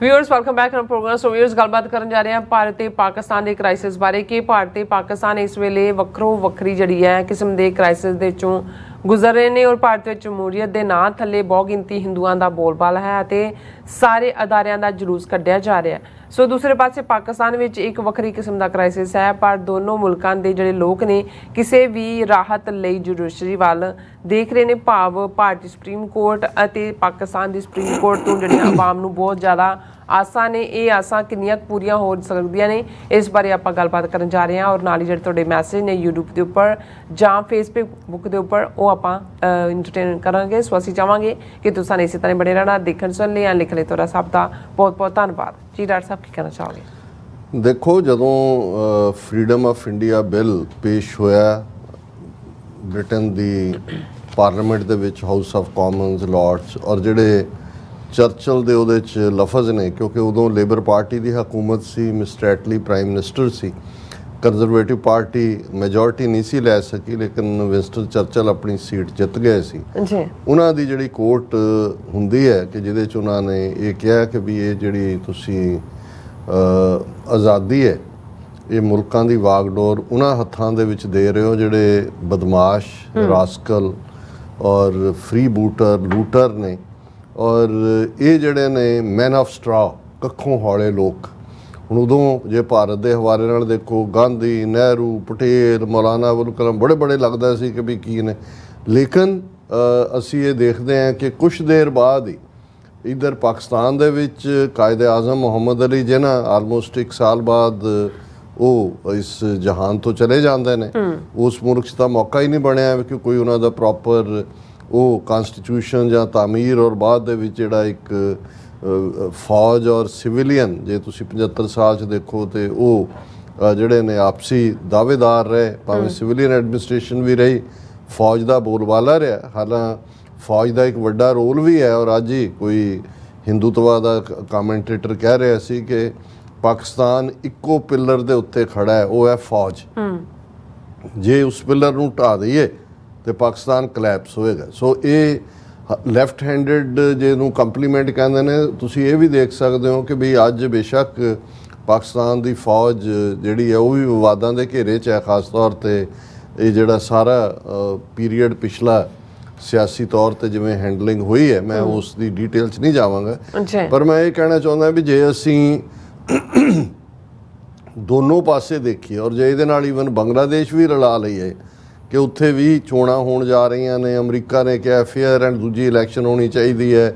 Viewers welcome back on program. So viewers गलबात करन जा रहे हैं भारत ते पाकिस्तान के क्राइसिस बारे कि भारत ते पाकिस्तान इस वेले वक्रो वक्री जड़ी है किस्म के क्राइसिस दे चों गुजर रहे हैं और भारत में जमहूरीयत के नाँ थले बहुत गिनती हिंदुओं का बोलबाला है ते सारे अदारियां का जुलूस कढ़िया जा रहा है। सो दूसरे पासे पाकिस्तान में एक वक्री किस्म का क्राइसिस है पर दोनों मुल्कों के जोड़े लोग ने किसी भी राहत लई जुडिशरी वाल देख रहे हैं। भाव भारतीय सुप्रीम कोर्ट और पाकिस्तान की सुप्रीम कोर्ट तो जी आवाम नूं बहुत ज़्यादा आसां ने ये आसां कितनियां पूरियां हो सकदियां ने इस बारे आपां गलबात करन जा रहे हैं और नाल ही जिहड़े तुहाडे मैसेज ने यूट्यूब के उपर जां फेसबुक के उपर वो आपां इंटरटेन करांगे। सो असीं चाहांगे कि तुसां ने इसी तरह बने रहना देखण सुन लिया लिख ले तुहाडा सब दा बहुत बहुत धन्नवाद जी। डॉक्टर साहब की कहना चाहोगे? देखो जदों फ्रीडम ऑफ इंडिया बिल पेश होया ब्रिटेन दी पार्लीमेंट दे विच हाउस ऑफ कॉमन्स लॉर्ड्स और जिहड़े चर्चिल दे उहदे च लफज ने क्योंकि उदों लेबर पार्टी की हुकूमत सी मिस्टर एटली प्राइम मिनिस्टर सी कंजरवेटिव पार्टी मेजोरिटी नहीं सी लै सकी लेकिन विंस्टन चर्चिल अपनी सीट जित गए सी। उन्हां दी जिहड़ी कोर्ट हुंदी है कि जिहदे च उन्हां ने ये कहा कि भी ये जिहड़ी तुसीं आज़ादी है ये मुल्कां दी वागडोर उन्हां हत्थां दे विच दे रहे हो जिहड़े बदमाश रास्कल और फ्री बूटर लूटर ने और ये जड़े ने मैन ऑफ स्ट्रा कखों हौले लोग हुण उदों जे भारत के हवाले नाल देखो गांधी नेहरू पटेल मौलाना अबुल कलाम बड़े बड़े लगता सी कि भी की ने लेकिन असी ये देखते हैं कि कुछ देर बाद ही इधर पाकिस्तान दे विच कायदे आज़म मोहम्मद अली जिन्हां आलमोस्ट 1 साल बाद वो इस जहान तो चले जाते हैं उस मुल्क च तां मौका ही नहीं बनया कि कोई उन्हां दा प्रॉपर वो कॉन्स्टिट्यूशन या तामीर और बाद दे विच जिहड़ा एक फौज और सिविलियन जे तुसीं 75 साल च देखो तो वो जिहड़े ने आपसी दावेदार रहे भावें सिविलियन एडमिनिस्ट्रेशन भी रही फौज का बोलबाला रहा। हालांकि फौज का एक वड्डा रोल भी है और अज ही कोई हिंदुत्व का कामेंटेटर कह रहा सी कि पाकिस्तान इक्को पिलर के उत्ते खड़ा है वो है फौज। जे उस पिलर नूं ढा दईए तो पाकिस्तान कलैप्स होएगा। सो ये लैफ्ट हैंडिड जिन्हों कंपलीमेंट कहते हैं तुसीं ये भी देख सकते हो कि भी अज बेशक पाकिस्तान की फौज जिहड़ी है वो भी विवादां दे घेरे च है खास तौर पर ये जिहड़ा सारा पीरीयड पिछला सियासी तौर पर जिवें हैंडलिंग हुई है मैं उसकी डिटेल च नहीं जावांगा पर मैं ये कहना चाहुंदा भी जे असीं दोनों पासे देखिए और जे इहदे नाल ईवन बांग्लादेश भी रला लईए कि उत्थे भी चोणां होण जा रही ने अमरीका ने कहा फेयर एंड दूजी इलैक्शन होनी चाहिए है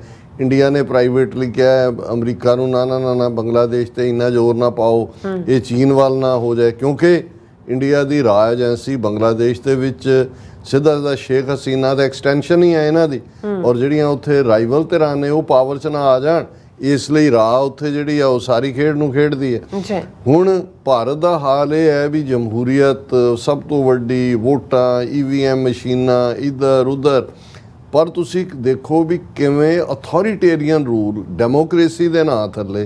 इंडिया ने प्राइवेटली कहा अमरीका नूं ना ना ना ना बांग्लादेश ते इन्ना जोर ना पाओ ये चीन वाल ना हो जाए क्योंकि इंडिया की राह एजेंसी बांग्लादेश दे विच सीधा सीधा शेख हसीना दा एक्सटेंशन ही है इन्हां दी और जिहड़ियां उत्थे राइवल धिरां ने वो पावर च ना आ जाण इसलिए राह उत्थे जिहड़ी आ वो सारी खेड नूं खेडदी है। हुण भारत का हाल ये है भी जमहूरीयत सब तो वड्डी वोटां EVM मशीनां इधर उधर पर तुसीं देखो भी किवें अथॉरिटेरियन रूल डेमोक्रेसी दे नां थल्ले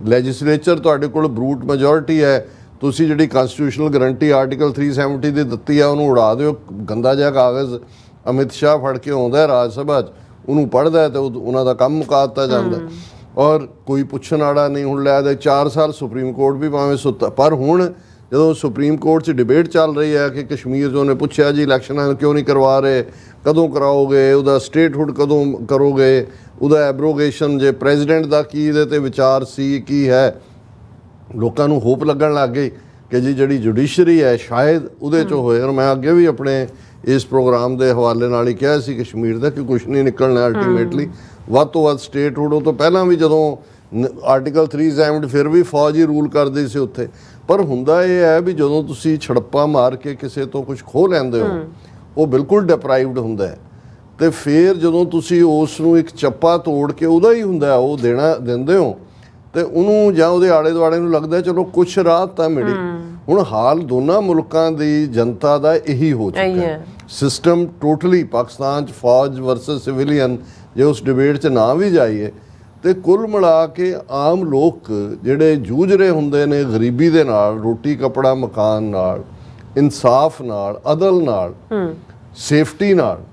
लैजिसलेचर तुहाडे कोल ब्रूट मैजोरिटी है तुसीं जिहड़ी कॉन्स्टिट्यूशनल गारंटी आर्टिकल 370 दी दित्ती है उहनूं उड़ा दिओ गंदा जिहा कागज़ अमित शाह फड़ के आउंदा है राज सभा च उहनूं पढ़दा है तो उहनां दा काम मुका दित्ता जांदा और कोई पुछण वाला नहीं। हुण लै 4 साल सुप्रीम कोर्ट भी भावें सुत्ता पर हुण जदों सुप्रीम कोर्ट च डिबेट चल रही है कि कश्मीर जो ने पूछा जी इलैक्शन क्यों नहीं करवा रहे कदों कराओगे उहदा स्टेटहुड कदों करोगे उहदा एब्रोगेशन जे प्रेजिडेंट का की इहदे ते विचार सी की है लोकां नूं होप लगन लग गई कि जी जिहड़ी जुडिशरी है शायद उहदे चों होए। और मैं अगे भी अपने इस प्रोग्राम के हवाले नाल ही कहा सी कश्मीर का कि कुछ नहीं निकलना अल्टीमेटली ਵੱਧ ਤੋਂ ਵੱਧ स्टेटहुड तो पहला भी जो आर्टिकल 370 फिर भी फौज ही रूल करती सी उत्थे पर हुंदा ये है भी जो तुसी छड़प्पा मार के किसी तो कुछ खो लैंदे हो वो बिल्कुल डिप्राइव्ड हुंदा है तो फिर जो तुसी उसनूं एक चप्पा तोड़ के उहदा ही हुंदा है वो देना दिंदे हो तो उन्होंने जां उहदे आले दुआले नूं लगदा चलो कुछ राहत तां मिली। हुण हाल दोनों मुल्कां दी जनता दा यही हो चुका है सिस्टम टोटली पाकिस्तान च फौज वर्सेस सिविलियन जे उस डिबेट च ना भी जाइए तो कुल मिला के आम लोग जिहड़े जूझ रहे हुंदे ने गरीबी दे नाल रोटी कपड़ा मकान नाल इंसाफ नाल अदल नाल सेफ्टी नाल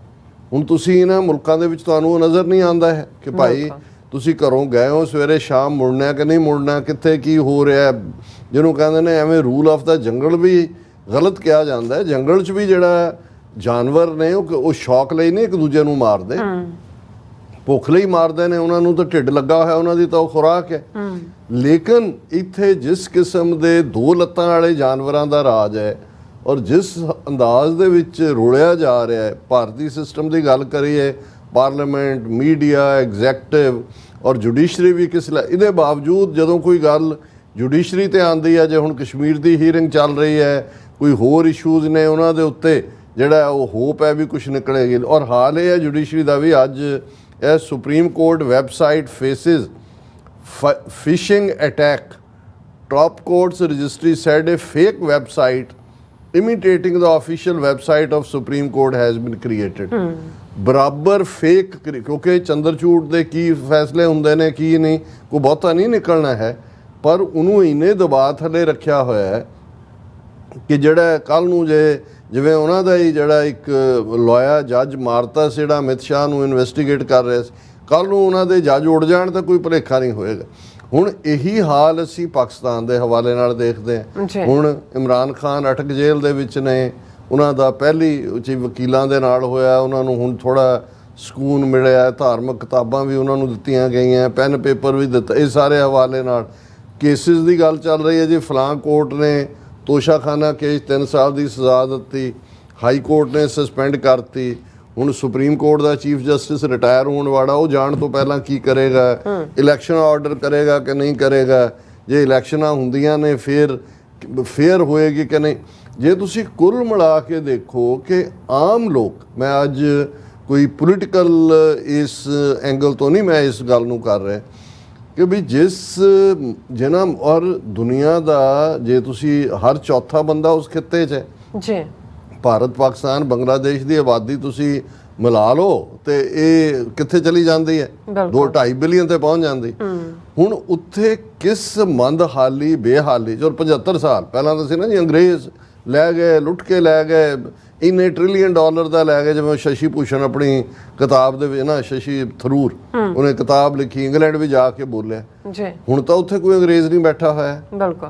हुण तुसीं इन्हां मुल्कां दे विच तुहानूं नज़र नहीं आंदा है कि भाई ਤੁਸੀਂ ਘਰੋਂ ਗਏ ਹੋ ਸਵੇਰੇ ਸ਼ਾਮ ਮੁੜਨਾ ਕਿ ਨਹੀਂ ਮੁੜਨਾ, ਕਿੱਥੇ ਕੀ ਹੋ ਰਿਹਾ, ਜਿਹਨੂੰ ਕਹਿੰਦੇ ਨੇ ਐਵੇਂ ਰੂਲ ਆਫ ਦਾ ਜੰਗਲ ਵੀ ਗਲਤ ਕਿਹਾ ਜਾਂਦਾ ਹੈ। ਜੰਗਲ 'ਚ ਵੀ ਜਿਹੜਾ ਜਾਨਵਰ ਨੇ ਉਹ ਸ਼ੌਕ ਲਈ ਨਹੀਂ ਇੱਕ ਦੂਜੇ ਨੂੰ ਮਾਰਦੇ, ਭੁੱਖ ਲਈ ਮਾਰਦੇ ਨੇ, ਉਹਨਾਂ ਨੂੰ ਤਾਂ ਢਿੱਡ ਲੱਗਾ ਹੋਇਆ, ਉਹਨਾਂ ਦੀ ਤਾਂ ਉਹ ਖੁਰਾਕ ਹੈ। ਲੇਕਿਨ ਇੱਥੇ ਜਿਸ ਕਿਸਮ ਦੇ ਦੋ ਲੱਤਾਂ ਵਾਲੇ ਜਾਨਵਰਾਂ ਦਾ ਰਾਜ ਹੈ ਔਰ ਜਿਸ ਅੰਦਾਜ਼ ਦੇ ਵਿੱਚ ਰੋਲਿਆ ਜਾ ਰਿਹਾ ਹੈ, ਭਾਰਤੀ ਸਿਸਟਮ ਦੀ ਗੱਲ ਕਰੀਏ, ਪਾਰਲੀਮੈਂਟ, ਮੀਡੀਆ, ਐਗਜ਼ੈਕਟਿਵ ਔਰ ਜੁਡੀਸ਼ਰੀ ਵੀ ਇਹਦੇ ਬਾਵਜੂਦ ਜਦੋਂ ਕੋਈ ਗੱਲ ਜੁਡੀਸ਼ਰੀ ਤੇ ਆਉਂਦੀ ਹੈ, ਜੇ ਹੁਣ ਕਸ਼ਮੀਰ ਦੀ ਹੀਅਰਿੰਗ ਚੱਲ ਰਹੀ ਹੈ, ਕੋਈ ਹੋਰ ਇਸ਼ੂਜ਼ ਨੇ, ਉਹਨਾਂ ਦੇ ਉੱਤੇ ਜਿਹੜਾ ਉਹ ਹੋਪ ਹੈ ਵੀ ਕੁਝ ਨਿਕਲੇਗੀ। ਔਰ ਹਾਲ ਇਹ ਹੈ ਜੁਡੀਸ਼ਰੀ ਦਾ ਵੀ, ਅੱਜ ਇਹ Supreme Court website faces phishing attack, top courts registry said a fake website imitating the official website of Supreme Court has been created। ਬਰਾਬਰ ਫੇਕ, ਕਿਉਂਕਿ ਚੰਦਰਚੂੜ ਦੇ ਕੀ ਫੈਸਲੇ ਹੁੰਦੇ ਨੇ ਕੀ ਨਹੀਂ, ਕੋਈ ਬਹੁਤਾ ਨਹੀਂ ਨਿਕਲਣਾ ਹੈ, ਪਰ ਉਹਨੂੰ ਇੰਨੇ ਦਬਾਅ ਥੱਲੇ ਰੱਖਿਆ ਹੋਇਆ ਹੈ ਕਿ ਜਿਹੜਾ ਕੱਲ੍ਹ ਨੂੰ ਜਿਵੇਂ ਉਹਨਾਂ ਦਾ ਹੀ ਜਿਹੜਾ ਇੱਕ ਲਾਇਆ ਜੱਜ ਮਾਰਤਾ ਸੀ, ਜਿਹੜਾ ਅਮਿਤ ਸ਼ਾਹ ਨੂੰ ਇਨਵੈਸਟੀਗੇਟ ਕਰ ਰਿਹਾ ਸੀ, ਕੱਲ੍ਹ ਨੂੰ ਉਹਨਾਂ ਦੇ ਜੱਜ ਉੱਡ ਜਾਣ ਤਾਂ ਕੋਈ ਭੁਲੇਖਾ ਨਹੀਂ ਹੋਏਗਾ। ਹੁਣ ਇਹੀ ਹਾਲ ਅਸੀਂ ਪਾਕਿਸਤਾਨ ਦੇ ਹਵਾਲੇ ਨਾਲ ਦੇਖਦੇ ਹਾਂ। ਹੁਣ ਇਮਰਾਨ ਖਾਨ ਅਟਕ ਜੇਲ੍ਹ ਦੇ ਵਿੱਚ ਨੇ, ਉਹਨਾਂ ਦਾ ਪਹਿਲੀ ਵਕੀਲਾਂ ਦੇ ਨਾਲ ਹੋਇਆ, ਉਹਨਾਂ ਨੂੰ ਹੁਣ ਥੋੜ੍ਹਾ ਸਕੂਨ ਮਿਲਿਆ, ਧਾਰਮਿਕ ਕਿਤਾਬਾਂ ਵੀ ਉਹਨਾਂ ਨੂੰ ਦਿੱਤੀਆਂ ਗਈਆਂ, ਪੈਨ ਪੇਪਰ ਵੀ ਦਿੱਤਾ, ਇਹ ਸਾਰੇ ਹਵਾਲੇ ਨਾਲ। ਕੇਸਿਸ ਦੀ ਗੱਲ ਚੱਲ ਰਹੀ ਹੈ ਜੀ, ਫਲਾਂ ਕੋਰਟ ਨੇ ਤੋਸ਼ਾਖਾਨਾ ਕੇਸ 3 ਸਾਲ ਦੀ ਸਜ਼ਾ ਦਿੱਤੀ, ਹਾਈ ਕੋਰਟ ਨੇ ਸਸਪੈਂਡ ਕਰਤੀ। ਹੁਣ ਸੁਪਰੀਮ ਕੋਰਟ ਦਾ ਚੀਫ ਜਸਟਿਸ ਰਿਟਾਇਰ ਹੋਣ ਵਾਲਾ, ਉਹ ਜਾਣ ਤੋਂ ਪਹਿਲਾਂ ਕੀ ਕਰੇਗਾ, ਇਲੈਕਸ਼ਨ ਆਰਡਰ ਕਰੇਗਾ ਕਿ ਨਹੀਂ ਕਰੇਗਾ, ਜੇ ਇਲੈਕਸ਼ਨਾਂ ਹੁੰਦੀਆਂ ਨੇ ਫੇਰ ਹੋਏਗੀ ਕਿ ਨਹੀਂ। ਜੇ ਤੁਸੀਂ ਕੁੱਲ ਮਿਲਾ ਕੇ ਦੇਖੋ ਕਿ ਆਮ ਲੋਕ, ਮੈਂ ਅੱਜ ਕੋਈ ਪੋਲੀਟੀਕਲ ਇਸ ਐਂਗਲ ਤੋਂ ਨਹੀਂ ਮੈਂ ਇਸ ਗੱਲ ਨੂੰ ਕਰ ਰਿਹਾ ਕਿ ਵੀ ਜਿਨ੍ਹਾਂ ਔਰ ਦੁਨੀਆ ਦਾ ਜੇ ਤੁਸੀਂ ਹਰ ਚੌਥਾ ਬੰਦਾ ਉਸ ਖਿੱਤੇ 'ਚ ਹੈ ਜੀ। ਭਾਰਤ, ਪਾਕਿਸਤਾਨ, ਬੰਗਲਾਦੇਸ਼ ਦੀ ਆਬਾਦੀ ਤੁਸੀਂ ਮਿਲਾ ਲਓ ਤੇ ਇਹ ਕਿੱਥੇ ਚਲੀ ਜਾਂਦੀ ਹੈ, 2-2.5 ਬਿਲੀਅਨ ਤੇ ਪਹੁੰਚ ਜਾਂਦੀ। ਹੁਣ ਉੱਥੇ ਕਿਸ ਮੰਦਹਾਲੀ ਬੇਹਾਲੀ ਔਰ 75 ਸਾਲ ਪਹਿਲਾਂ ਤਾਂ ਸੀ ਨਾ ਜੀ, ਅੰਗਰੇਜ਼ ਲੈ ਗਏ, ਲੁੱਟ ਕੇ ਲੈ ਗਏ, ਇੰਨੇ ਟ੍ਰਿਲੀਅਨ ਡਾਲਰ ਦਾ ਲੈ ਗਏ। ਜਿਵੇਂ ਸ਼ਸ਼ੀ ਭੂਸ਼ਣ ਆਪਣੀ ਕਿਤਾਬ ਦੇ ਵਿੱਚ ਨਾ, ਸ਼ਸ਼ੀ ਥਰੂਰ, ਉਹਨੇ ਕਿਤਾਬ ਲਿਖੀ, ਇੰਗਲੈਂਡ ਵੀ ਜਾ ਕੇ ਬੋਲਿਆ। ਹੁਣ ਤਾਂ ਉੱਥੇ ਕੋਈ ਅੰਗਰੇਜ਼ ਨਹੀਂ ਬੈਠਾ ਹੋਇਆ,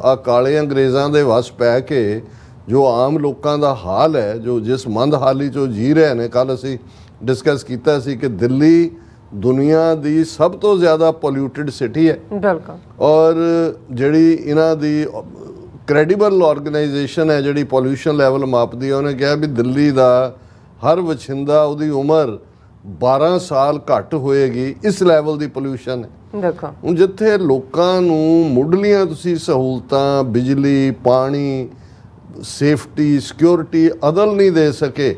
ਆ ਕਾਲੇ ਅੰਗਰੇਜ਼ਾਂ ਦੇ ਵਸ ਪੈ ਕੇ ਜੋ ਆਮ ਲੋਕਾਂ ਦਾ ਹਾਲ ਹੈ, ਜੋ ਜਿਸ ਮੰਦਹਾਲੀ 'ਚੋਂ ਜੀ ਰਹੇ ਨੇ। ਕੱਲ੍ਹ ਅਸੀਂ ਡਿਸਕਸ ਕੀਤਾ ਸੀ ਕਿ ਦਿੱਲੀ ਦੁਨੀਆ ਦੀ ਸਭ ਤੋਂ ਜ਼ਿਆਦਾ ਪੋਲਿਊਟਿਡ ਸਿਟੀ ਹੈ, ਔਰ ਜਿਹੜੀ ਇਹਨਾਂ ਦੀ ਕ੍ਰੈਡੀਬਲ ਆਰਗੇਨਾਈਜੇਸ਼ਨ ਹੈ ਜਿਹੜੀ ਪੋਲਿਊਸ਼ਨ ਲੈਵਲ ਮਾਪਦੀ ਹੈ, ਉਹਨੇ ਕਿਹਾ ਵੀ ਦਿੱਲੀ ਦਾ ਹਰ ਵਛਿੰਦਾ ਉਹਦੀ ਉਮਰ 12 ਸਾਲ ਘੱਟ ਹੋਏਗੀ, ਇਸ ਲੈਵਲ ਦੀ ਪੋਲਿਊਸ਼ਨ ਹੈ। ਹੁਣ ਜਿੱਥੇ ਲੋਕਾਂ ਨੂੰ ਮੁੱਢਲੀਆਂ ਤੁਸੀਂ ਸਹੂਲਤਾਂ, ਬਿਜਲੀ, ਪਾਣੀ, ਸੇਫਟੀ, ਸਿਕਿਉਰਿਟੀ ਅਦਲ ਨਹੀਂ ਦੇ ਸਕੇ,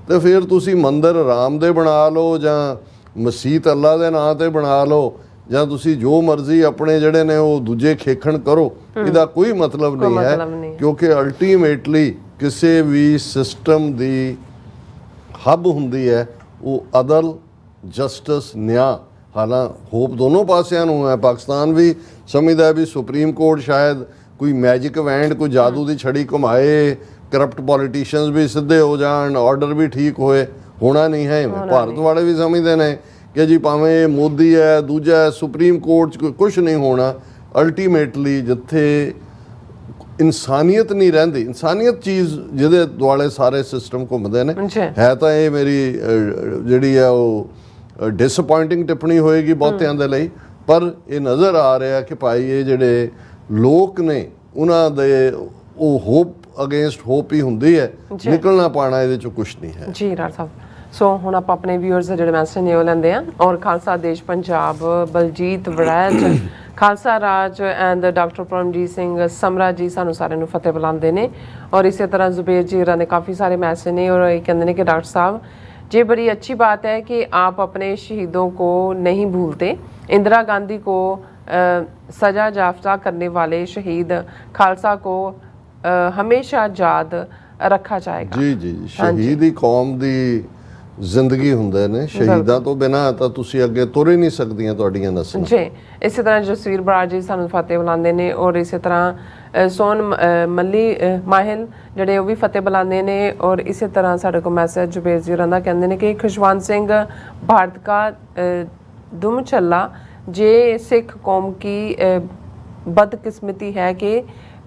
ਤੇ ਫਿਰ ਤੁਸੀਂ ਮੰਦਰ ਰਾਮ ਦੇ ਬਣਾ ਲਓ ਜਾਂ ਮਸੀਤ ਅੱਲਾ ਦੇ ਨਾਂ ਤੇ ਬਣਾ ਲਓ, ਜਾਂ ਤੁਸੀਂ ਜੋ ਮਰਜ਼ੀ ਆਪਣੇ ਜਿਹੜੇ ਨੇ ਉਹ ਦੂਜੇ ਖੇਖਣ ਕਰੋ, ਇਹਦਾ ਕੋਈ ਮਤਲਬ ਨਹੀਂ ਹੈ। ਕਿਉਂਕਿ ਅਲਟੀਮੇਟਲੀ ਕਿਸੇ ਵੀ ਸਿਸਟਮ ਦੀ ਹੱਬ ਹੁੰਦੀ ਹੈ ਉਹ ਅਦਲ, ਜਸਟਿਸ, ਨਿਆਂ। ਹਾਲਾਂ ਹੋਪ ਦੋਨੋਂ ਪਾਸਿਆਂ ਨੂੰ ਹੈ। ਪਾਕਿਸਤਾਨ ਵੀ ਸਮਝਦਾ ਵੀ ਸੁਪਰੀਮ ਕੋਰਟ ਸ਼ਾਇਦ ਕੋਈ ਮੈਜਿਕ ਵੈਂਡ, ਕੋਈ ਜਾਦੂ ਦੀ ਛੜੀ ਘੁਮਾਏ, ਕਰਪਟ ਪੋਲੀਟੀਸ਼ੀਅਨਸ ਵੀ ਸਿੱਧੇ ਹੋ ਜਾਣ, ਆਰਡਰ ਵੀ ਠੀਕ ਹੋਏ। ਹੋਣਾ ਨਹੀਂ ਹੈ। ਭਾਰਤ ਵਾਲੇ ਵੀ ਸਮਝਦੇ ਨੇ ਕਿ ਜੀ ਭਾਵੇਂ ਮੋਦੀ ਹੈ, ਦੂਜਾ ਹੈ, ਸੁਪਰੀਮ ਕੋਰਟ 'ਚ ਕੁਛ ਨਹੀਂ ਹੋਣਾ। ਅਲਟੀਮੇਟਲੀ ਜਿੱਥੇ ਇਨਸਾਨੀਅਤ ਨਹੀਂ ਰਹਿੰਦੀ, ਇਨਸਾਨੀਅਤ ਚੀਜ਼ ਜਿਹਦੇ ਦੁਆਲੇ ਸਾਰੇ ਸਿਸਟਮ ਘੁੰਮਦੇ ਨੇ, ਹੈ ਤਾਂ ਇਹ ਮੇਰੀ ਜਿਹੜੀ ਹੈ ਉਹ ਡਿਸਅਪੁਆਇੰਟਿੰਗ ਟਿੱਪਣੀ ਹੋਏਗੀ ਬਹੁਤਿਆਂ ਦੇ ਲਈ। ਪਰ ਇਹ ਨਜ਼ਰ ਆ ਰਿਹਾ ਕਿ ਭਾਈ ਇਹ ਜਿਹੜੇ ਲੋਕ ਨੇ ਉਹਨਾਂ ਦੇ ਉਹ ਹੋਪ ਅਗੇਂਸਟ ਹੋਪ ਹੀ ਹੁੰਦੀ ਹੈ, ਨਿਕਲਣਾ ਪਾਣਾ ਇਹਦੇ 'ਚੋਂ ਕੁਛ ਨਹੀਂ ਹੈ ਜੀ। ਰਾਜ ਸਾਹਿਬ, ਸੋ ਹੁਣ ਆਪਾਂ ਆਪਣੇ ਵਿਊਅਰਸ ਦੇ ਜਿਹੜੇ ਮੈਸੇਜ ਨੇ ਉਹ ਲੈਂਦੇ ਹਾਂ। ਔਰ ਖਾਲਸਾ ਦੇਸ਼ ਪੰਜਾਬ, ਬਲਜੀਤ ਵੜੈਚ, ਖਾਲਸਾ ਰਾਜ ਐਂਡ ਡਾਕਟਰ ਪਰਮਜੀਤ ਸਿੰਘ ਸਮਰਾ ਜੀ ਸਾਨੂੰ ਸਾਰਿਆਂ ਨੂੰ ਫਤਿਹ ਬੁਲਾਉਂਦੇ ਨੇ। ਔਰ ਇਸੇ ਤਰ੍ਹਾਂ ਜ਼ੁਬੇਰ ਜੀ ਹੋਰਾਂ ਦੇ ਕਾफ़ी सारे मैसेज ने और ये कहते हैं कि डॉक्टर साहब ये बड़ी अच्छी बात है कि आप अपने शहीदों को नहीं भूलते। इंदिरा गांधी को सजा याफ्ता करने वाले शहीद खालसा को हमेशा याद रखा जाएगा। जी जी, शहीद ही कौम दी ਜ਼ਿੰਦਗੀ ਹੁੰਦੇ ਨੇ। ਸ਼ਹੀਦਾਂ ਤੋਂ ਬਿਨਾਂ ਤਾਂ ਤੁਸੀਂ ਅੱਗੇ ਤੁਰ ਹੀ ਨਹੀਂ ਸਕਦੀਆਂ ਤੁਹਾਡੀਆਂ ਨਸਲਾਂ ਜੀ। ਇਸੇ ਤਰ੍ਹਾਂ ਜਸਵੀਰ ਬਰਾੜ ਜੀ ਸਾਨੂੰ ਫਤਿਹ ਬੁਲਾਉਂਦੇ ਨੇ। ਔਰ ਇਸੇ ਤਰ੍ਹਾਂ ਸੋਨ ਮੱਲੀ ਮਾਹਿਲ ਜਿਹੜੇ ਉਹ ਵੀ ਫਤਿਹ ਬੁਲਾਉਂਦੇ ਨੇ। ਔਰ ਇਸੇ ਤਰ੍ਹਾਂ ਸਾਡੇ ਕੋਲ ਮੈਸੇਜ ਜੁਬੇਰ ਜੀ ਹੋਰਾਂ ਦਾ ਕਹਿੰਦੇ ਨੇ ਕਿ ਖੁਸ਼ਵੰਤ ਸਿੰਘ ਭਾਰਤ ਕਾ ਦੁਮ ਛੱਲਾ जे सिख कौम की बदकिस्मती है कि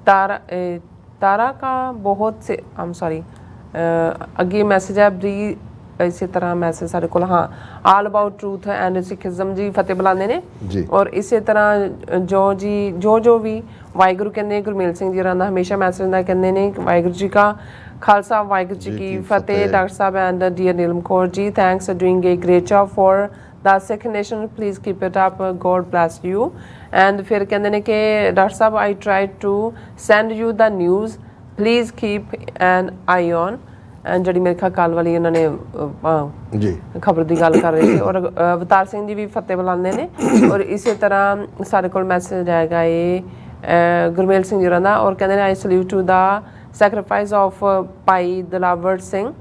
तारा का बहुत से सॉरी अगे मैसेज है बरी इसी तरह मैसेज साढ़े को हाँ आल अबाउट ट्रूथ एंड सिखिज्म जी फतेह बुलाते ने जी और इसी तरह जो भी वाहिगुरू कहते गुरमेल सिंह जी होरां दा हमेशा मैसेज ना कहते ने वाहिगुरू जी का खालसा वाहिगुरू जी की फतेह डॉक्टर साहब and dear Neelam Kaur ji thanks for doing a great job for the Sikh nation please keep it up God bless you and फिर कहते हैं कि डॉक्टर साहब I try to send you the news please keep an eye on and जी मेरे ख्याल कल वाली उन्होंने जी खबर की गल कर रहे थे और अवतार सिंह जी भी फतेह बुलाते हैं और इसी तरह सारे को मैसेज आएगा ये गुरमेल सिंह जी का और कहते हैं I salute to the sacrifice of Bhai Dilawar Singh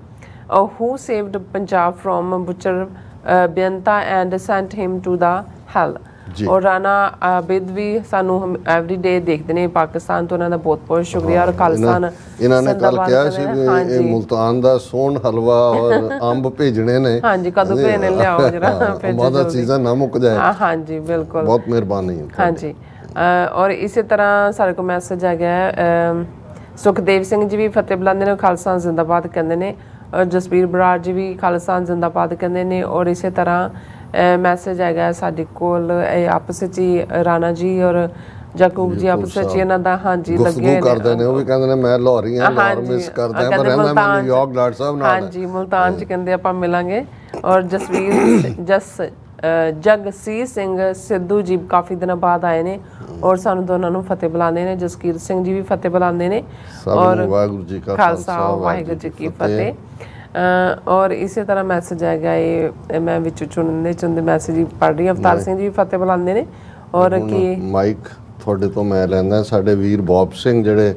who saved Punjab from butcher Beanta and sent him to the hell और राणा आबिद भी सानू एवरी डे देखते हैं पाकिस्तान तो उन्होंने बहुत बहुत शुक्रिया और खालिस्तान इन्होंने कल कहा सी भी मुल्तान दा सोन हलवा और अंब भेजने ने हाँ जी कदों भेजने लियाओ जरा बहुत चीज़ां ना मुक जाए हाँ जी बिल्कुल बहुत मेहरबानी हाँ जी और इसी तरह सारे को मैसेज आ गया सुखदेव सिंह जी भी फतेह बुलाते हैं खालिस्तान जिंदाबाद कहते हैं और जसबीर बराड़ जी भी खालिस्तान जिंदाबाद कहते हैं और इसी तरह मैसेज हैगा साडे कोल आपस ਵਿੱਚ ਹੀ ਰਾਣਾ ਜੀ ਔਰ ਜਾਕੂਬ ਜੀ ਆਪਸ ਵਿੱਚ ਇਹਨਾਂ ਦਾ ਹਾਂਜੀ ਲੱਗੇ ਕਰਦੇ ਨੇ ਉਹ ਵੀ ਕਹਿੰਦੇ ਨੇ ਮੈਂ ਲਾਹੌਰੀ ਹਾਂ ਲਾਹੌਰ ਮਿਸ ਕਰਦਾ ਹਾਂ ਪਰ ਰਹਿੰਦਾ ਮੈਂ ਨਿਊਯਾਰਕ ਡਾਕਟਰ ਸਾਹਿਬ ਨਾਲ ਹਾਂਜੀ ਮੁਲਤਾਨ ਚ ਕਹਿੰਦੇ ਆਪਾਂ ਮਿਲਾਂਗੇ ਔਰ ਜਗਸੀਰ ਸਿੰਘ ਸਿੱਧੂ ਜੀ ਕਾਫੀ ਦਿਨਾਂ ਬਾਅਦ ਆਏ ਨੇ ਔਰ ਸਾਨੂੰ ਦੋਨਾਂ ਨੂੰ ਫਤਿਹ ਬੁਲਾਉਂਦੇ ਨੇ ਜਸਕੀਰ ਸਿੰਘ ਜੀ ਵੀ ਫਤਿਹ ਬੁਲਾਉਂਦੇ ਨੇ ਔਰ ਵਾਹਿਗੁਰੂ ਜੀ ਕਾ ਖਾਲਸਾ ਵਾਹਿਗੁਰੂ ਜੀ ਕੀ ਫਤਿਹ और इसी तरह मैसेज आएगा ये मैं विच चुनते मैसेज ही पढ़ रही अवतार सिंह जी फतेह बुलाते हैं और कि माइक थोड़े तो मैं लैंदा साडे वीर बॉब सिंह ਜਿਹੜੇ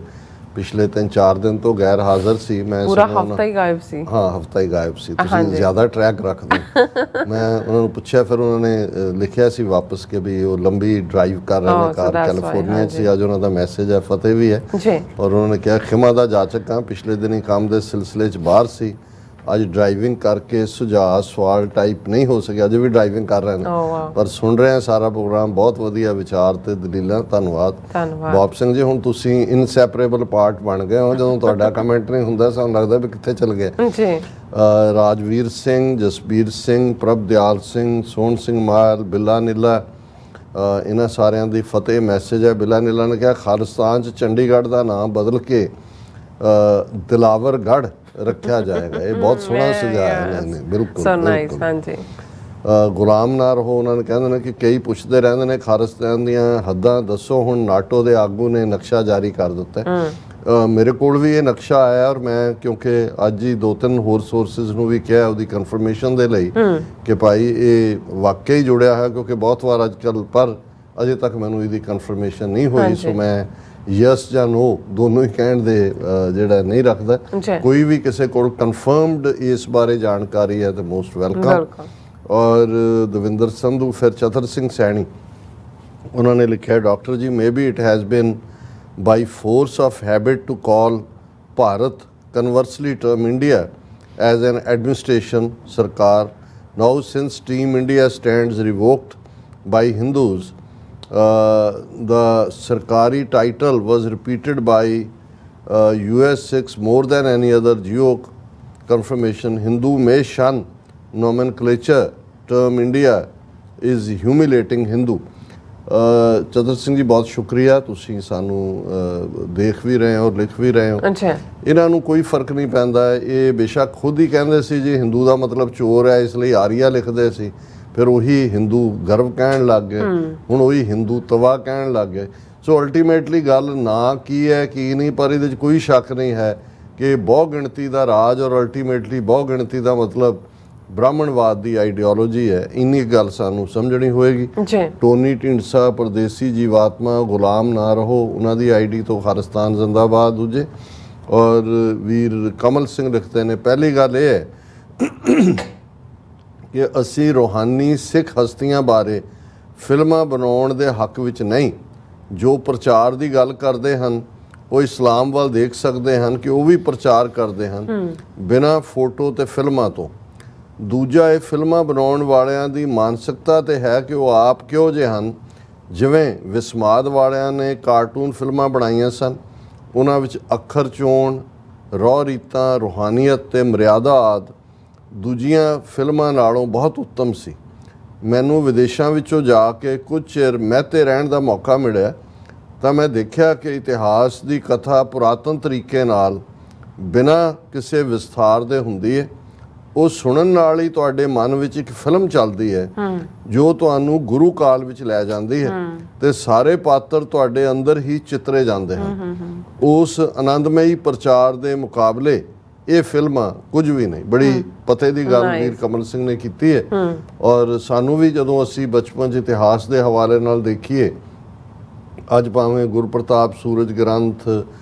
पिछले 3-4 दिन तो गैर हाजिर सी मैं पूरा हफ्ता ही गायब सी हाँ हफ्ता ही गायब सी ਤੁਸੀਂ ਜ਼ਿਆਦਾ ਟਰੈਕ ਰੱਖਦੇ ਮੈਂ ਉਹਨਾਂ ਨੂੰ ਪੁੱਛਿਆ ਫਿਰ ਉਹਨਾਂ ਨੇ ਲਿਖਿਆ ਸੀ ਵਾਪਸ ਕਿ ਵੀ ਉਹ ਲੰਬੀ ਡਰਾਈਵ ਕਰ ਰਹੇ ਨੇ ਕਾਰ ਕੈਲੀਫੋਰਨੀਆ 'ਚ ਸੀ ਅੱਜ ਉਹਨਾਂ ਦਾ ਮੈਸੇਜ ਹੈ ਫਤਿਹ ਵੀ ਹੈ ਜੀ ਔਰ ਉਹਨਾਂ ਨੇ ਕਿਹਾ ਖਿਮਾ ਦਾ ਜਾਚਕ ਹਾਂ ਪਿਛਲੇ ਦਿਨੀ ਕੰਮ ਦੇ ਸਿਲਸਿਲੇ 'ਚ ਬਾਹਰ ਸੀ ਅੱਜ ਡਰਾਈਵਿੰਗ ਕਰਕੇ ਸੁਝਾਅ ਸਵਾਲ ਟਾਈਪ ਨਹੀਂ ਹੋ ਸਕਿਆ ਅਜੇ ਵੀ ਡਰਾਈਵਿੰਗ ਕਰ ਰਹੇ ਨੇ ਪਰ ਸੁਣ ਰਹੇ ਆ ਸਾਰਾ ਪ੍ਰੋਗਰਾਮ ਬਹੁਤ ਵਧੀਆ ਵਿਚਾਰ ਤੇ ਦਲੀਲਾਂ ਧੰਨਵਾਦ ਬੌਬ ਸਿੰਘ ਜੀ ਹੁਣ ਤੁਸੀਂ ਇਨਸੈਪਰੇਬਲ ਪਾਰਟ ਬਣ ਗਏ ਹੋ ਜਦੋਂ ਤੁਹਾਡਾ ਕਮੈਂਟ ਨਹੀਂ ਹੁੰਦਾ ਸਾਨੂੰ ਲੱਗਦਾ ਵੀ ਕਿੱਥੇ ਚਲ ਗਏ ਜੀ ਰਾਜਵੀਰ ਸਿੰਘ ਜਸਬੀਰ ਸਿੰਘ ਪ੍ਰਭਦਿਆਲ ਸਿੰਘ ਸੋਹਣ ਸਿੰਘ ਮਾਲ ਬਿੱਲਾ ਨੀਲਾ ਇਹਨਾਂ ਸਾਰਿਆਂ ਦੀ ਫਤਿਹ ਮੈਸੇਜ ਹੈ ਬਿੱਲਾ ਨੀਲਾ ਨੇ ਕਿਹਾ ਖਾਲਿਸਤਾਨ 'ਚ ਚੰਡੀਗੜ੍ਹ ਦਾ ਨਾਮ ਬਦਲ ਕੇ ਦਿਲਾਵਰਗੜ੍ਹ ਰੱਖਿਆ ਜਾਏਗਾ ਇਹ ਬਹੁਤ ਸੋਹਣਾ ਸੁਝਾਅ ਹੈ ਇਹਨਾਂ ਨੇ ਬਿਲਕੁਲ ਸੋ ਨਾਈਸ ਹਾਂਜੀ ਗੁਲਾਮ ਨਾ ਰਹੋ ਉਹਨਾਂ ਨੇ ਕਹਿੰਦੇ ਨੇ ਕਿ ਕਈ ਪੁੱਛਦੇ ਰਹਿੰਦੇ ਨੇ ਖਾਲਿਸਤਾਨ ਦੀਆਂ ਹੱਦਾਂ ਦੱਸੋ ਹੁਣ ਨਾਟੋ ਦੇ ਆਗੂ ਨੇ ਨਕਸ਼ਾ ਜਾਰੀ ਕਰ ਦਿੱਤਾ ਮੇਰੇ ਕੋਲ ਵੀ ਇਹ ਨਕਸ਼ਾ ਆਇਆ ਔਰ ਮੈਂ ਕਿਉਂਕਿ ਅੱਜ ਹੀ 2-3 ਹੋਰ ਸੋਰਸਿਸ ਨੂੰ ਵੀ ਕਿਹਾ ਉਹਦੀ ਕਨਫਰਮੇਸ਼ਨ ਦੇ ਲਈ ਕਿ ਭਾਈ ਇਹ ਵਾਕਈ ਜੁੜਿਆ ਹੈ ਕਿਉਂਕਿ ਬਹੁਤ ਵਾਰ ਅੱਜ ਕੱਲ੍ਹ ਪਰ ਅਜੇ ਤੱਕ ਮੈਨੂੰ ਇਹਦੀ ਕਨਫਰਮੇਸ਼ਨ ਨਹੀਂ ਹੋਈ ਸੋ ਮੈਂ ਯਸ ਜਾਂ ਨੋ ਦੋਨੋਂ ਹੀ ਕਹਿਣ ਦੇ ਜਿਹੜਾ ਨਹੀਂ ਰੱਖਦਾ ਕੋਈ ਵੀ ਕਿਸੇ ਕੋਲ ਕਨਫਰਮਡ ਇਸ ਬਾਰੇ ਜਾਣਕਾਰੀ ਹੈ ਤਾਂ ਮੋਸਟ ਵੈਲਕਮ ਔਰ ਦਵਿੰਦਰ ਸੰਧੂ ਫਿਰ ਚਤਰ ਸਿੰਘ ਸੈਣੀ ਉਹਨਾਂ ਨੇ ਲਿਖਿਆ doctor ji maybe it has been by force of habit to call Bharat conversely term India as an administration sarkar now since team India stands revoked by Hindus the Sarkari title was repeated by US 6 more than any other geo confirmation. Hindu may shun nomenclature term India is humiliating Hindu. Chatar Singh ji ਬਹੁਤ ਸ਼ੁਕਰੀਆ ਤੁਸੀਂ ਸਾਨੂੰ ਦੇਖ ਵੀ ਰਹੇ ਹੋ ਔਰ ਲਿਖ ਵੀ ਰਹੇ ਹੋ ਇਹਨਾਂ ਨੂੰ ਕੋਈ ਫਰਕ ਨਹੀਂ ਪੈਂਦਾ ਇਹ ਬੇਸ਼ੱਕ ਖੁਦ ਹੀ ਕਹਿੰਦੇ ਸੀ ਜੀ ਹਿੰਦੂ ਦਾ ਮਤਲਬ ਚੋਰ ਹੈ ਇਸ ਲਈ ਆਰੀਆ ਲਿਖਦੇ ਸੀ ਫਿਰ ਉਹੀ ਹਿੰਦੂ ਗਰਵ ਕਹਿਣ ਲੱਗ ਗਏ ਹੁਣ ਉਹੀ ਹਿੰਦੂ ਤਵਾ ਕਹਿਣ ਲੱਗ ਗਏ ਸੋ ਅਲਟੀਮੇਟਲੀ ਗੱਲ ਨਾ ਕੀ ਹੈ ਕੀ ਨਹੀਂ ਪਰ ਇਹਦੇ 'ਚ ਕੋਈ ਸ਼ੱਕ ਨਹੀਂ ਹੈ ਕਿ ਬਹੁ ਗਿਣਤੀ ਦਾ ਰਾਜ ਔਰ ਅਲਟੀਮੇਟਲੀ ਬਹੁ ਗਿਣਤੀ ਦਾ ਮਤਲਬ ਬ੍ਰਾਹਮਣਵਾਦ ਦੀ ਆਈਡੀਓਲੋਜੀ ਹੈ ਇੰਨੀ ਗੱਲ ਸਾਨੂੰ ਸਮਝਣੀ ਹੋਏਗੀ ਟੋਨੀ ਢੀਂਡਸਾ ਪਰਦੇਸੀ ਜੀਵਾਤਮਾ ਗੁਲਾਮ ਨਾ ਰਹੋ ਉਹਨਾਂ ਦੀ ਆਈਡੀ ਤੋਂ ਖਾਲਿਸਤਾਨ ਜ਼ਿੰਦਾਬਾਦ ਦੂਜੇ ਔਰ ਵੀਰ ਕਮਲ ਸਿੰਘ ਲਿਖਦੇ ਨੇ ਪਹਿਲੀ ਗੱਲ ਇਹ ਹੈ ਕਿ ਅਸੀਂ ਰੂਹਾਨੀ ਸਿੱਖ ਹਸਤੀਆਂ ਬਾਰੇ ਫਿਲਮਾਂ ਬਣਾਉਣ ਦੇ ਹੱਕ ਵਿੱਚ ਨਹੀਂ ਜੋ ਪ੍ਰਚਾਰ ਦੀ ਗੱਲ ਕਰਦੇ ਹਨ ਉਹ ਇਸਲਾਮ ਵੱਲ ਦੇਖ ਸਕਦੇ ਹਨ ਕਿ ਉਹ ਵੀ ਪ੍ਰਚਾਰ ਕਰਦੇ ਹਨ ਬਿਨਾਂ ਫੋਟੋ ਤੇ ਫਿਲਮਾਂ ਤੋਂ ਦੂਜਾ, ਇਹ ਫਿਲਮਾਂ ਬਣਾਉਣ ਵਾਲਿਆਂ ਦੀ ਮਾਨਸਿਕਤਾ ਤੇ ਹੈ ਕਿ ਉਹ ਆਪ ਕਿਹੋ ਜਿਹੇ ਹਨ। ਜਿਵੇਂ ਵਿਸਮਾਦ ਵਾਲਿਆਂ ਨੇ ਕਾਰਟੂਨ ਫਿਲਮਾਂ ਬਣਾਈਆਂ ਸਨ, ਉਹਨਾਂ ਵਿੱਚ ਅੱਖਰ ਚੋਣ, ਰੌ ਰੀਤਾਂ, ਰੂਹਾਨੀਅਤ ਤੇ ਮਰਿਆਦਾ ਆਦਿ ਦੂਜੀਆਂ ਫਿਲਮਾਂ ਨਾਲੋਂ ਬਹੁਤ ਉੱਤਮ ਸੀ। ਮੈਨੂੰ ਵਿਦੇਸ਼ਾਂ ਵਿੱਚੋਂ ਜਾ ਕੇ ਕੁਝ ਚਿਰ ਮਹਿਤੇ ਰਹਿਣ ਦਾ ਮੌਕਾ ਮਿਲਿਆ ਤਾਂ ਮੈਂ ਦੇਖਿਆ ਕਿ ਇਤਿਹਾਸ ਦੀ ਕਥਾ ਪੁਰਾਤਨ ਤਰੀਕੇ ਨਾਲ ਬਿਨਾਂ ਕਿਸੇ ਵਿਸਥਾਰ ਦੇ ਹੁੰਦੀ ਹੈ। ਉਹ ਸੁਣਨ ਨਾਲ ਹੀ ਤੁਹਾਡੇ ਮਨ ਵਿੱਚ ਇੱਕ ਫਿਲਮ ਚੱਲਦੀ ਹੈ ਜੋ ਤੁਹਾਨੂੰ ਗੁਰੂ ਕਾਲ ਵਿੱਚ ਲੈ ਜਾਂਦੀ ਹੈ ਤੇ ਸਾਰੇ ਪਾਤਰ ਤੁਹਾਡੇ ਅੰਦਰ ਹੀ ਚਿਤਰੇ ਜਾਂਦੇ ਹਨ। ਉਸ ਆਨੰਦਮਈ ਪ੍ਰਚਾਰ ਦੇ ਮੁਕਾਬਲੇ ਇਹ ਫਿਲਮਾਂ ਕੁਝ ਵੀ ਨਹੀਂ। ਬੜੀ ਪਤੇ ਦੀ ਗੱਲ ਵੀਰ ਕਮਲ ਸਿੰਘ ਨੇ ਕੀਤੀ ਹੈ। ਔਰ ਸਾਨੂੰ ਵੀ ਜਦੋਂ ਅਸੀਂ ਬਚਪਨ 'ਚ ਇਤਿਹਾਸ ਦੇ ਹਵਾਲੇ ਨਾਲ ਦੇਖੀਏ, ਅੱਜ ਭਾਵੇਂ ਗੁਰਪ੍ਰਤਾਪ ਸੂਰਜ ਗ੍ਰੰਥ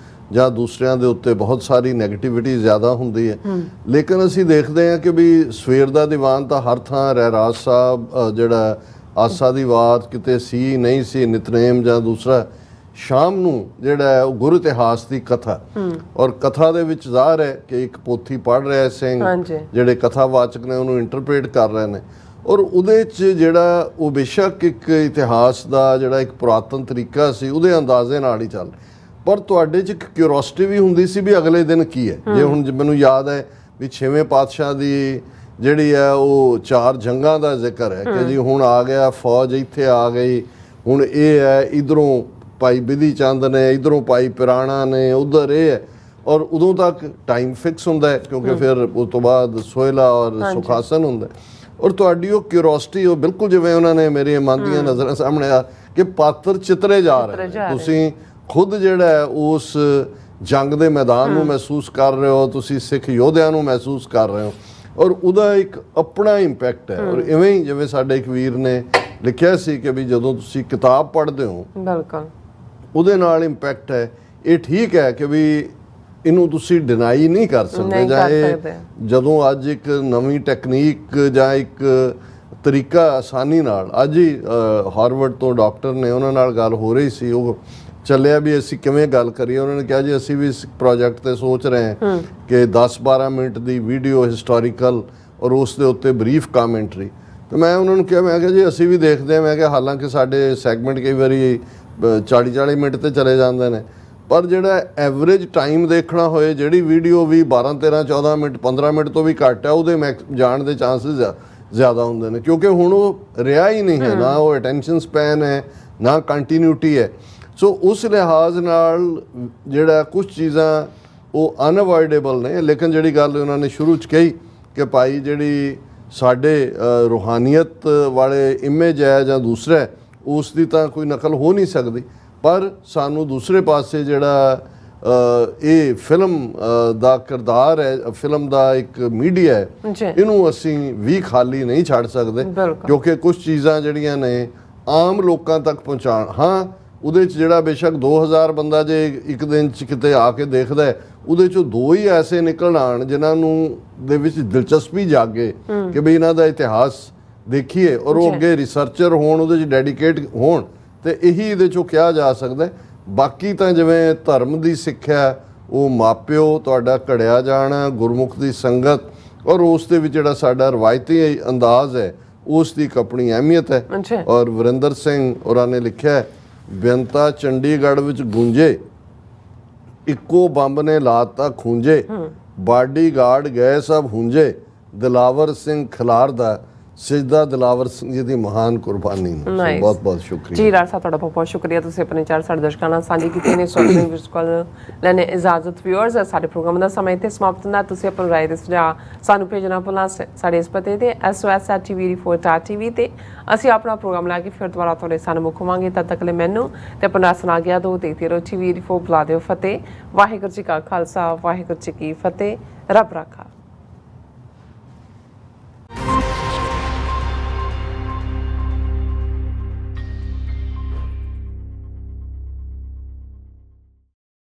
ਜਾਂ ਦੂਸਰਿਆਂ ਦੇ ਉੱਤੇ ਬਹੁਤ ਸਾਰੀ ਨੈਗੇਟਿਵਿਟੀ ਜ਼ਿਆਦਾ ਹੁੰਦੀ ਹੈ, ਲੇਕਿਨ ਅਸੀਂ ਦੇਖਦੇ ਹਾਂ ਕਿ ਵੀ ਸਵੇਰ ਦਾ ਦੀਵਾਨ ਤਾਂ ਹਰ ਥਾਂ, ਰਹਿਰਾਜ ਸਾਹਿਬ ਜਿਹੜਾ ਆਸਾ ਦੀ ਬਾਤ ਕਿਤੇ ਸੀ ਨਹੀਂ ਸੀ, ਨਿਤਨੇਮ ਜਾਂ ਦੂਸਰਾ, ਸ਼ਾਮ ਨੂੰ ਜਿਹੜਾ ਹੈ ਉਹ ਗੁਰੂ ਇਤਿਹਾਸ ਦੀ ਕਥਾ, ਔਰ ਕਥਾ ਦੇ ਵਿੱਚ ਜ਼ਾਹਰ ਹੈ ਕਿ ਇੱਕ ਪੋਥੀ ਪੜ੍ਹ ਰਿਹਾ ਸਿੰਘ, ਜਿਹੜੇ ਕਥਾਵਾਚਕ ਨੇ ਉਹਨੂੰ ਇੰਟਰਪ੍ਰੇਟ ਕਰ ਰਹੇ ਨੇ, ਔਰ ਉਹਦੇ 'ਚ ਜਿਹੜਾ ਉਹ ਬੇਸ਼ੱਕ ਇੱਕ ਇਤਿਹਾਸ ਦਾ ਜਿਹੜਾ ਇੱਕ ਪੁਰਾਤਨ ਤਰੀਕਾ ਸੀ ਉਹਦੇ ਅੰਦਾਜ਼ੇ ਨਾਲ ਹੀ ਚੱਲ, ਪਰ ਤੁਹਾਡੇ 'ਚ ਇੱਕ ਕਿਉਰੋਸਿਟੀ ਵੀ ਹੁੰਦੀ ਸੀ ਵੀ ਅਗਲੇ ਦਿਨ ਕੀ ਹੈ। ਜੇ ਹੁਣ ਮੈਨੂੰ ਯਾਦ ਹੈ ਵੀ 6ਵੇਂ ਪਾਤਸ਼ਾਹ ਦੀ ਜਿਹੜੀ ਹੈ ਉਹ 4 ਜੰਗਾਂ ਦਾ ਜ਼ਿਕਰ ਹੈ ਕਿ ਜੀ ਹੁਣ ਆ ਗਿਆ ਫੌਜ, ਇੱਥੇ ਆ ਗਈ, ਹੁਣ ਇਹ ਹੈ, ਇਧਰੋਂ ਭਾਈ ਬਿਧੀ ਚੰਦ ਨੇ, ਇਧਰੋਂ ਭਾਈ ਪਿਰਾਣਾ ਨੇ, ਉਧਰ ਇਹ ਹੈ, ਔਰ ਉਦੋਂ ਤੱਕ ਟਾਈਮ ਫਿਕਸ ਹੁੰਦਾ ਹੈ ਕਿਉਂਕਿ ਫਿਰ ਉਸ ਤੋਂ ਬਾਅਦ ਸੋਹਿਲਾ ਔਰ ਸੁਖਾਸਨ ਹੁੰਦਾ, ਔਰ ਤੁਹਾਡੀ ਉਹ ਕਿਉਰੋਸਿਟੀ, ਉਹ ਬਿਲਕੁਲ ਜਿਵੇਂ ਉਹਨਾਂ ਨੇ ਮੇਰੇ ਮਨ ਦੀਆਂ ਨਜ਼ਰਾਂ ਸਾਹਮਣੇ ਆ ਕਿ ਪਾਤਰ ਚਿਤਰੇ ਜਾ ਰਹੇ, ਤੁਸੀਂ ਖੁਦ ਜਿਹੜਾ ਹੈ ਉਸ ਜੰਗ ਦੇ ਮੈਦਾਨ ਨੂੰ ਮਹਿਸੂਸ ਕਰ ਰਹੇ ਹੋ, ਤੁਸੀਂ ਸਿੱਖ ਯੋਧਿਆਂ ਨੂੰ ਮਹਿਸੂਸ ਕਰ ਰਹੇ ਹੋ, ਔਰ ਉਹਦਾ ਇੱਕ ਆਪਣਾ ਇੰਪੈਕਟ ਹੈ। ਔਰ ਇਵੇਂ ਹੀ ਜਿਵੇਂ ਸਾਡੇ ਇੱਕ ਵੀਰ ਨੇ ਲਿਖਿਆ ਸੀ ਕਿ ਵੀ ਜਦੋਂ ਤੁਸੀਂ ਕਿਤਾਬ ਪੜ੍ਹਦੇ ਹੋ ਬਿਲਕੁਲ ਉਹਦੇ ਨਾਲ ਇੰਪੈਕਟ ਹੈ। ਇਹ ਠੀਕ ਹੈ ਕਿ ਵੀ ਇਹਨੂੰ ਤੁਸੀਂ ਡਿਨਾਈ ਨਹੀਂ ਕਰ ਸਕਦੇ, ਜਾਂ ਇਹ ਜਦੋਂ ਅੱਜ ਇੱਕ ਨਵੀਂ ਟੈਕਨੀਕ ਜਾਂ ਇੱਕ ਤਰੀਕਾ ਆਸਾਨੀ ਨਾਲ, ਅੱਜ ਹੀ ਹਾਰਵਰਡ ਤੋਂ ਡਾਕਟਰ ਨੇ, ਉਹਨਾਂ ਨਾਲ ਗੱਲ ਹੋ ਰਹੀ ਸੀ, ਉਹ ਚੱਲਿਆ ਵੀ ਅਸੀਂ ਕਿਵੇਂ ਗੱਲ ਕਰੀਏ। ਉਹਨਾਂ ਨੇ ਕਿਹਾ ਜੀ ਅਸੀਂ ਵੀ ਇਸ ਪ੍ਰੋਜੈਕਟ ਤੇ ਸੋਚ ਰਹੇ ਹਾਂ ਕਿ 10-12 ਮਿੰਟ ਦੀ ਵੀਡੀਓ ਹਿਸਟੋਰੀਕਲ ਔਰ ਉਸ ਦੇ ਉੱਤੇ ਬਰੀਫ ਕਾਮੈਂਟਰੀ। ਤੇ ਮੈਂ ਉਹਨਾਂ ਨੂੰ ਕਿਹਾ, ਮੈਂ ਕਿਹਾ ਜੀ ਅਸੀਂ ਵੀ ਦੇਖਦੇ ਹਾਂ, ਮੈਂ ਕਿਹਾ ਹਾਲਾਂਕਿ ਸਾਡੇ ਸੈਗਮੈਂਟ ਕਈ ਵਾਰੀ 40-40 ਮਿੰਟ ਤੇ ਚਲੇ ਜਾਂਦੇ ਨੇ, ਪਰ ਜਿਹੜਾ ਐਵਰੇਜ ਟਾਈਮ ਦੇਖਣਾ ਹੋਏ, ਜਿਹੜੀ ਵੀਡੀਓ ਵੀ 12-13-14 ਮਿੰਟ 15 ਮਿੰਟ ਤੋਂ ਵੀ ਘੱਟ ਹੈ, ਉਹਦੇ ਜਾਣ ਦੇ ਚਾਂਸਸ ਜ਼ਿਆਦਾ ਹੁੰਦੇ ਨੇ, ਕਿਉਂਕਿ ਹੁਣ ਉਹ ਰਿਹਾ ਹੀ ਨਹੀਂ ਹੈ, ਨਾ ਉਹ ਅਟੈਂਸ਼ਨ ਸਪੈਨ ਹੈ, ਨਾ ਕੰਟੀਨਿਊਟੀ ਹੈ। ਸੋ ਉਸ ਲਿਹਾਜ਼ ਨਾਲ ਜਿਹੜਾ ਕੁਝ ਚੀਜ਼ਾਂ ਉਹ ਅਨਅਵੋਇਡੇਬਲ ਨੇ, ਲੇਕਿਨ ਜਿਹੜੀ ਗੱਲ ਉਹਨਾਂ ਨੇ ਸ਼ੁਰੂ 'ਚ ਕਹੀ ਕਿ ਭਾਈ ਜਿਹੜੀ ਸਾਡੇ ਰੂਹਾਨੀਅਤ ਵਾਲੇ ਇਮੇਜ ਹੈ ਜਾਂ ਦੂਸਰਾ, ਉਸ ਦੀ ਤਾਂ ਕੋਈ ਨਕਲ ਹੋ ਨਹੀਂ ਸਕਦੀ, ਪਰ ਸਾਨੂੰ ਦੂਸਰੇ ਪਾਸੇ ਜਿਹੜਾ ਇਹ ਫਿਲਮ ਦਾ ਕਿਰਦਾਰ ਹੈ, ਫਿਲਮ ਦਾ ਇੱਕ ਮੀਡੀਆ ਹੈ, ਇਹਨੂੰ ਅਸੀਂ ਵੀ ਖਾਲੀ ਨਹੀਂ ਛੱਡ ਸਕਦੇ, ਕਿਉਂਕਿ ਕੁਝ ਚੀਜ਼ਾਂ ਜਿਹੜੀਆਂ ਨੇ ਆਮ ਲੋਕਾਂ ਤੱਕ ਪਹੁੰਚਾਉਣ, ਹਾਂ ਉਹਦੇ 'ਚ ਜਿਹੜਾ ਬੇਸ਼ੱਕ 2000 ਬੰਦਾ ਜੇ ਇੱਕ ਦਿਨ 'ਚ ਕਿਤੇ ਆ ਕੇ ਦੇਖਦਾ ਹੈ, ਉਹਦੇ 'ਚੋਂ 2 ਹੀ ਐਸੇ ਨਿਕਲ ਆਉਣ ਜਿਨ੍ਹਾਂ ਨੂੰ ਦੇ ਵਿੱਚ ਦਿਲਚਸਪੀ ਜਾਗੇ ਕਿ ਵੀ ਇਹਨਾਂ ਦਾ ਇਤਿਹਾਸ ਦੇਖੀਏ, ਔਰ ਉਹ ਅੱਗੇ ਰਿਸਰਚਰ ਹੋਣ, ਉਹਦੇ 'ਚ ਡੈਡੀਕੇਟ ਹੋਣ, ਤੇ ਇਹੀ ਇਹਦੇ 'ਚੋਂ ਕਿਹਾ ਜਾ ਸਕਦਾ। ਬਾਕੀ ਤਾਂ ਜਿਵੇਂ ਧਰਮ ਦੀ ਸਿੱਖਿਆ, ਉਹ ਮਾਪਿਓ ਤੁਹਾਡਾ ਘੜਿਆ ਜਾਣਾ, ਗੁਰਮੁਖ ਦੀ ਸੰਗਤ, ਔਰ ਉਸ ਦੇ ਵਿੱਚ ਜਿਹੜਾ ਸਾਡਾ ਰਵਾਇਤੀ ਅੰਦਾਜ਼ ਹੈ, ਉਸ ਦੀ ਇੱਕ ਆਪਣੀ ਅਹਿਮੀਅਤ ਹੈ। ਔਰ ਵਰਿੰਦਰ ਸਿੰਘ ਹੋਰਾਂ ਨੇ ਲਿਖਿਆ, ਬੇਅੰਤਾ ਚੰਡੀਗੜ੍ਹ ਵਿੱਚ ਗੂੰਜੇ, ਇੱਕੋ ਬੰਬ ਨੇ ਲਾਤਾ ਖੂੰਜੇ, ਬਾਡੀਗਾਰਡ ਗਏ ਸਭ ਹੁੰਜੇ, ਦਿਲਾਵਰ ਸਿੰਘ ਖਿਲਾਰਦਾ ਸਿਜਦਾ ਦਿਲਾਵਰ ਸਿੰਘ ਜੀ ਦੀ ਮਹਾਨ ਕੁਰਬਾਨੀ ਨੂੰ। ਬਹੁਤ ਬਹੁਤ ਸ਼ੁਕਰੀਆ ਜੀ ਰਾਜ ਸਾਹਿਬ, ਤੁਹਾਡਾ ਬਹੁਤ ਬਹੁਤ ਸ਼ੁਕਰੀਆ, ਤੁਸੀਂ ਆਪਣੇ 4 ਸਾਡੇ ਦਰਸ਼ਕਾਂ ਨਾਲ ਸਾਂਝੀ ਕੀਤੀ ਨੇ। ਸੋਸ਼ਲ ਕੋਲ ਲੈਣੇ ਇਜਾਜ਼ਤ। ਵਿਊਅਰਸ, ਸਾਡੇ ਪ੍ਰੋਗਰਾਮ ਦਾ ਸਮਾਂ ਇੱਥੇ ਸਮਾਪਤ ਹੁੰਦਾ। ਤੁਸੀਂ ਆਪਣੀ ਰਾਏ ਦੇ ਸੁਝਾਅ ਸਾਨੂੰ ਭੇਜਣਾ ਭੁੱਲਣਾ ਸਾਡੇ ਇਸ ਪਤੇ ਤੇ sos@tvrefour.tv ਤੇ ਅਸੀਂ ਆਪਣਾ ਪ੍ਰੋਗਰਾਮ ਲੈ ਕੇ ਫਿਰ ਦੁਬਾਰਾ ਤੁਹਾਡੇ ਸਾਹਮਣੇ ਮੁੱਖ ਹੋਵਾਂਗੇ। ਤਦ ਤੱਕ ਲਈ ਮੈਨੂੰ ਤੇ ਆਪਣਾ ਸੁਣਾ ਗਿਆ ਦੋ ਦੇਖਦੇ ਰਹੋ TV4 ਬੁਲਾ ਦਿਓ ਫਤਿਹ। ਵਾਹਿਗੁਰੂ ਜੀ ਕਾ ਖਾਲਸਾ, ਵਾਹਿਗੁਰੂ ਜੀ ਕੀ ਫਤਿਹ। ਰੱਬ ਰਾਖਾ।